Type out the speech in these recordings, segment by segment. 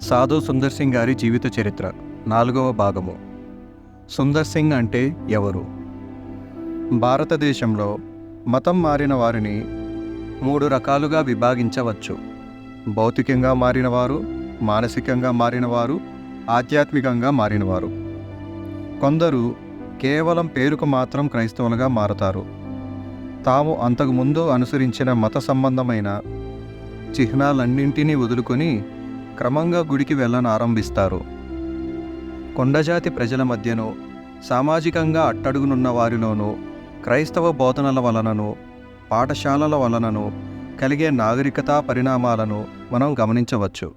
సాధు సుందర్ సింగ్ గారి జీవిత చరిత్ర 4వ భాగము. సుందర్ సింగ్ అంటే ఎవరు? భారతదేశంలో మతం మారిన వారిని 3 రకాలుగా విభాగించవచ్చు. భౌతికంగా మారినవారు, మానసికంగా మారినవారు, ఆధ్యాత్మికంగా మారినవారు. కొందరు కేవలం పేరుకు మాత్రం క్రైస్తవులుగా మారతారు. తాము అంతకుముందు అనుసరించిన మత సంబంధమైన చిహ్నాలన్నింటినీ వదులుకొని క్రమంగా గుడికి వెళ్ళనారంభిస్తారు. కొండజాతి ప్రజల మధ్యను, సామాజికంగా అట్టడుగునున్న వారిలోనూ క్రైస్తవ బోధనల వలనను, పాఠశాలల వలనను కలిగే నాగరికతా పరిణామాలను మనం గమనించవచ్చు.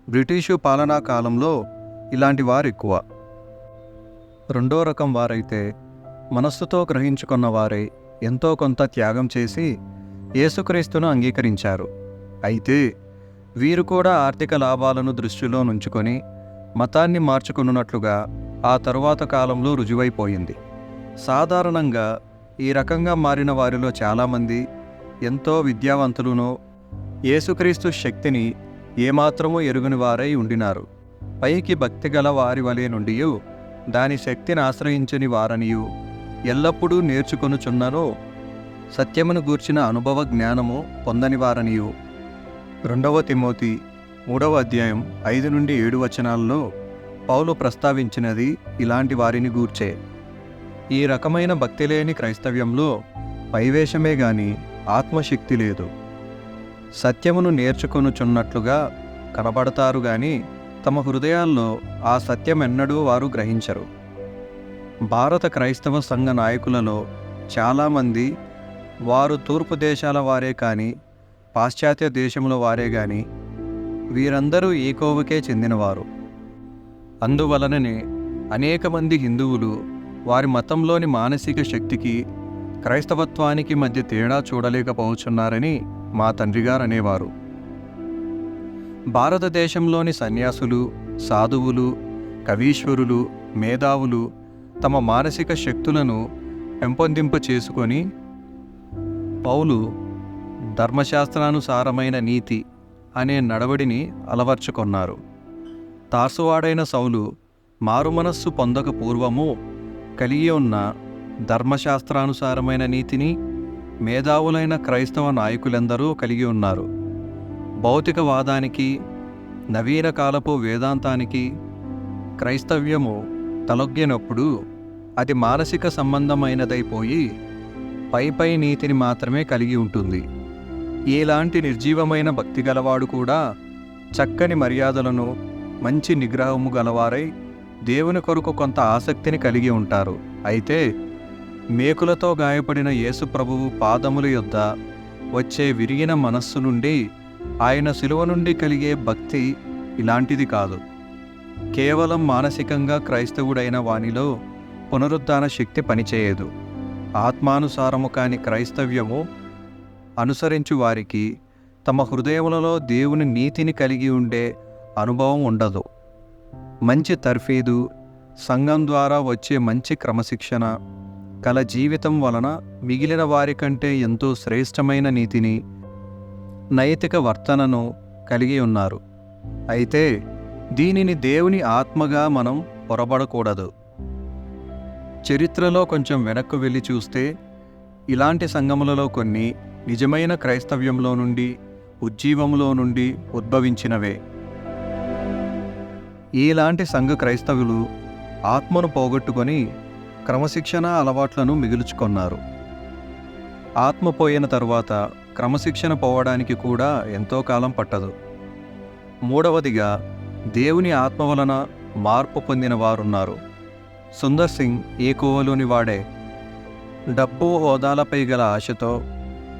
బ్రిటిషు పాలనా కాలంలో ఇలాంటి వారు ఎక్కువ. రెండో రకం వారైతే మనస్సుతో గ్రహించుకున్న వారై ఎంతో కొంత త్యాగం చేసి యేసుక్రీస్తును అంగీకరించారు. అయితే వీరు కూడా ఆర్థిక లాభాలను దృష్టిలో నుంచుకొని మతాన్ని మార్చుకున్నట్లుగా ఆ తరువాత కాలంలో రుజువైపోయింది. సాధారణంగా ఈ రకంగా మారిన వారిలో చాలామంది ఎంతో విద్యావంతులునో, యేసుక్రీస్తు శక్తిని ఏమాత్రమూ ఎరుగని వారై ఉండినారు. పైకి భక్తిగల వారి వలె నుండియు దాని శక్తిని ఆశ్రయించని వారనియు, ఎల్లప్పుడూ నేర్చుకొనుచున్ననో సత్యమును గూర్చిన అనుభవ జ్ఞానము పొందని వారనియు 2వ తిమోతి 3వ అధ్యాయం 5-7 వచనాల్లో పౌలు ప్రస్తావించినది ఇలాంటి వారిని గూర్చే. ఈ రకమైన భక్తి లేని క్రైస్తవ్యంలో పైవేషమే గాని ఆత్మశక్తి లేదు. సత్యమును నేర్చుకొనుచున్నట్లుగా కనబడతారు గాని తమ హృదయాల్లో ఆ సత్యమెన్నడూ వారు గ్రహించరు. భారత క్రైస్తవ సంఘ నాయకులలో చాలామంది వారు తూర్పు దేశాల వారే కాని, పాశ్చాత్య దేశముల వారే గాని వీరందరూ ఈ కోవకే చెందినవారు. అందువలననే అనేక మంది హిందువులు వారి మతంలోని మానసిక శక్తికి, క్రైస్తవత్వానికి మధ్య తేడా చూడలేకపోతున్నారని మా తండ్రిగారు అనేవారు. భారతదేశంలోని సన్యాసులు, సాధువులు, కవీశ్వరులు, మేధావులు తమ మానసిక శక్తులను పెంపొందింప చేసుకొని పౌలు ధర్మశాస్త్రానుసారమైన నీతి అనే నడవడిని అలవర్చుకొన్నారు. తార్సువాడైన సౌలు మారుమనస్సు పొందక పూర్వము కలిగి ఉన్న ధర్మశాస్త్రానుసారమైన నీతిని మేధావులైన క్రైస్తవ నాయకులెందరూ కలిగి ఉన్నారు. భౌతికవాదానికి, నవీన కాలపు వేదాంతానికి క్రైస్తవ్యము తలొగ్గినప్పుడు అది మానసిక సంబంధమైనదైపోయి పై నీతిని మాత్రమే కలిగి ఉంటుంది. ఇలాంటి నిర్జీవమైన భక్తి గలవాడు కూడా చక్కని మర్యాదలను, మంచి నిగ్రహము గలవారై దేవుని కొరకు కొంత ఆసక్తిని కలిగి ఉంటారు. అయితే మేకులతో గాయపడిన యేసు ప్రభువు పాదముల యొద్ద వచ్చే విరిగిన మనస్సు నుండి, ఆయన శిలువ నుండి కలిగే భక్తి ఇలాంటిది కాదు. కేవలం మానసికంగా క్రైస్తవుడైన వానిలో పునరుద్ధాన శక్తి పనిచేయదు. ఆత్మానుసారము కాని క్రైస్తవ్యము అనుసరించు వారికి తమ హృదయములలో దేవుని నీతిని కలిగి ఉండే అనుభవం ఉండదు. మంచి తర్ఫీదు, సంఘం ద్వారా వచ్చే మంచి క్రమశిక్షణ కల జీవితం వలన మిగిలిన వారి కంటే ఎంతో శ్రేష్టమైన నీతిని, నైతిక వర్తనను కలిగి ఉన్నారు. అయితే దీనిని దేవుని ఆత్మగా మనం పొరబడకూడదు. చరిత్రలో కొంచెం వెనక్కు వెళ్ళి చూస్తే ఇలాంటి సంఘములలో కొన్ని నిజమైన క్రైస్తవ్యంలో నుండి, ఉజ్జీవములో నుండి ఉద్భవించినవే. ఇలాంటి సంఘ క్రైస్తవులు ఆత్మను పోగొట్టుకొని క్రమశిక్షణ అలవాట్లను మిగుల్చుకొన్నారు. ఆత్మ పోయిన తరువాత క్రమశిక్షణ పోవడానికి కూడా ఎంతో కాలం పట్టదు. మూడవదిగా దేవుని ఆత్మ వలన మార్పు పొందిన వారున్నారు. సుందర్ సింగ్ ఈ కోవలోని వాడే. డబ్బు, హోదాలపై గల ఆశతో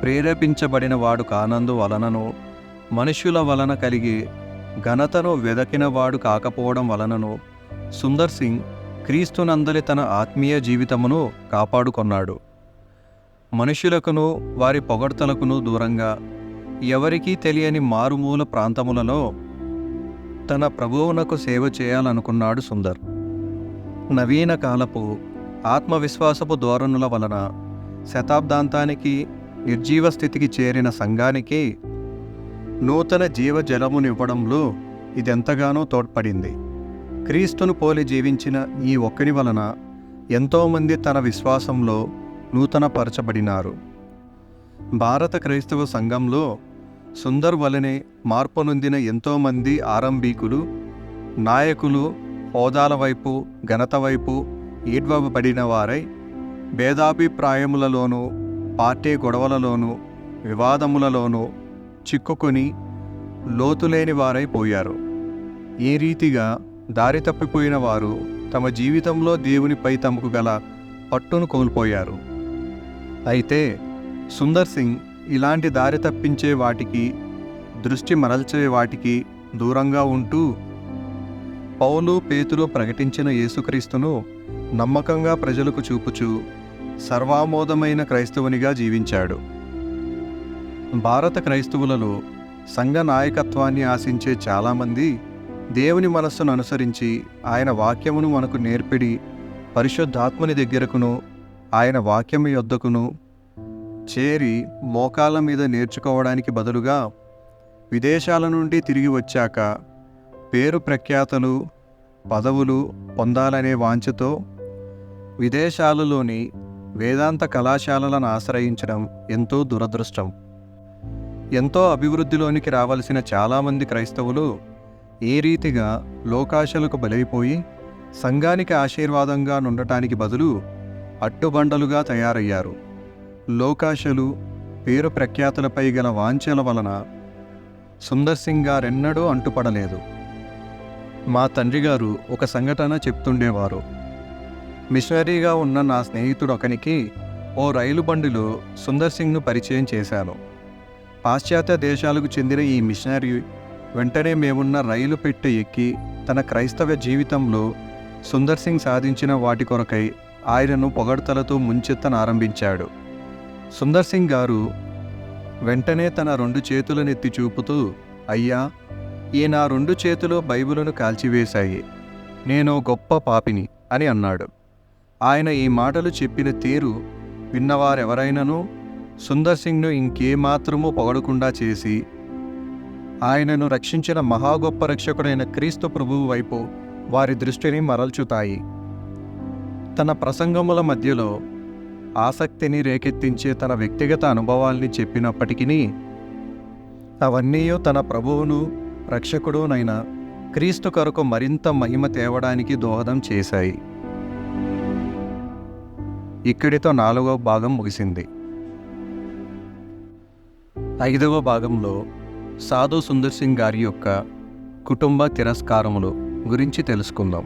ప్రేరేపించబడిన వాడు కానందు వలనను, మనుష్యుల వలన కలిగి ఘనతను వెదకినవాడు కాకపోవడం వలనను సుందర్ సింగ్ క్రీస్తునందలి తన ఆత్మీయ జీవితమును కాపాడుకొన్నాడు. మనుష్యులకును వారి పొగడ్తలకును దూరంగా ఎవరికీ తెలియని మారుమూల ప్రాంతములలో తన ప్రభువునకు సేవ చేయాలనుకున్నాడు సుందర్. నవీన కాలపు ఆత్మవిశ్వాసపు ధోరణుల వలన శతాబ్దాంతానికి నిర్జీవ స్థితికి చేరిన సంఘానికి నూతన జీవజలమునివ్వడంలో ఇదెంతగానో తోడ్పడింది. క్రీస్తును పోలి జీవించిన ఈ ఒక్కని వలన ఎంతోమంది తన విశ్వాసంలో నూతనపరచబడినారు. భారత క్రైస్తవ సంఘంలో సుందర్ వలనే మార్పు నొందిన ఎంతోమంది ఆరంభికులు, నాయకులు హోదాల వైపు, ఘనత వైపు ఈడ్వబడిన వారై భేదాభిప్రాయములలోనూ, పార్టీ గొడవలలోనూ, వివాదములలోనూ చిక్కుకొని లోతులేని వారైపోయారు. ఈ రీతిగా దారి తప్పిపోయిన వారు తమ జీవితంలో దేవునిపై తమకు గల పట్టును కోల్పోయారు. అయితే సుందర్ సింగ్ ఇలాంటి దారి తప్పించే వాటికి, దృష్టి మరల్చే వాటికి దూరంగా ఉంటూ పౌలు, పేతురు ప్రకటించిన యేసుక్రీస్తును నమ్మకంగా ప్రజలకు చూపుచూ సర్వామోదమైన క్రైస్తవునిగా జీవించాడు. భారత క్రైస్తవులలో సంఘ నాయకత్వాన్ని ఆశించే చాలామంది దేవుని మనస్సును అనుసరించి ఆయన వాక్యమును మనకు నేర్పిడి పరిశుద్ధాత్మని దగ్గరకును ఆయన వాక్యము యొద్దకును చేరి మోకాళ్ళ మీద నేర్చుకోవడానికి బదులుగా విదేశాల నుండి తిరిగి వచ్చాక పేరు ప్రఖ్యాతలు, పదవులు పొందాలనే వాంఛతో విదేశాలలోని వేదాంత కళాశాలలను ఆశ్రయించడం ఎంతో దురదృష్టం. ఎంతో అభివృద్ధిలోనికి రావలసిన చాలామంది క్రైస్తవులు ఏ రీతిగా లోకాశలకు బలైపోయి సంఘానికి ఆశీర్వాదంగా నుండటానికి బదులు అట్టుబండలుగా తయారయ్యారు. లోకాశలు, పేరు ప్రఖ్యాతులపై గల వాంఛల వలన సుందర్ సింగ్ గారెన్నడూ అంటుపడలేదు. మా తండ్రి గారు ఒక సంఘటన చెప్తుండేవారు. మిషనరీగా ఉన్న నా స్నేహితుడు ఒకనికి ఓ రైలు బండిలో సుందర్ సింగ్ను పరిచయం చేశాను. పాశ్చాత్య దేశాలకు చెందిన ఈ మిషనరీ వెంటనే మేమున్న రైలు పెట్టె ఎక్కి తన క్రైస్తవ జీవితంలో సుందర్ సింగ్ సాధించిన వాటి కొరకై ఆయనను పొగడ్తలతో ముంచెత్తనారంభించాడు. సుందర్ సింగ్ గారు వెంటనే తన 2 చేతులనెత్తి చూపుతూ, అయ్యా, ఈ నా 2 చేతులు బైబిలును కాల్చివేశాయి, నేను గొప్ప పాపిని అని అన్నాడు. ఆయన ఈ మాటలు చెప్పిన తీరు విన్నవారెవరైనను సుందర్ సింగ్ను ఇంకేమాత్రమూ పొగడకుండా చేసి ఆయనను రక్షించిన మహాగొప్ప రక్షకుడైన క్రీస్తు ప్రభువు వైపు వారి దృష్టిని మరల్చుతాయి. తన ప్రసంగముల మధ్యలో ఆసక్తిని రేకెత్తించే తన వ్యక్తిగత అనుభవాల్ని చెప్పినప్పటికీ అవన్నీ తన ప్రభువును రక్షకుడునైన క్రీస్తు కొరకు మరింత మహిమ తేవడానికి దోహదం చేశాయి. ఇక్కడితో 4వ భాగం ముగిసింది. 5వ భాగంలో సాధు సుందర్ సింగ్ గారి యొక్క కుటుంబ తిరస్కారములు గురించి తెలుసుకుందాం.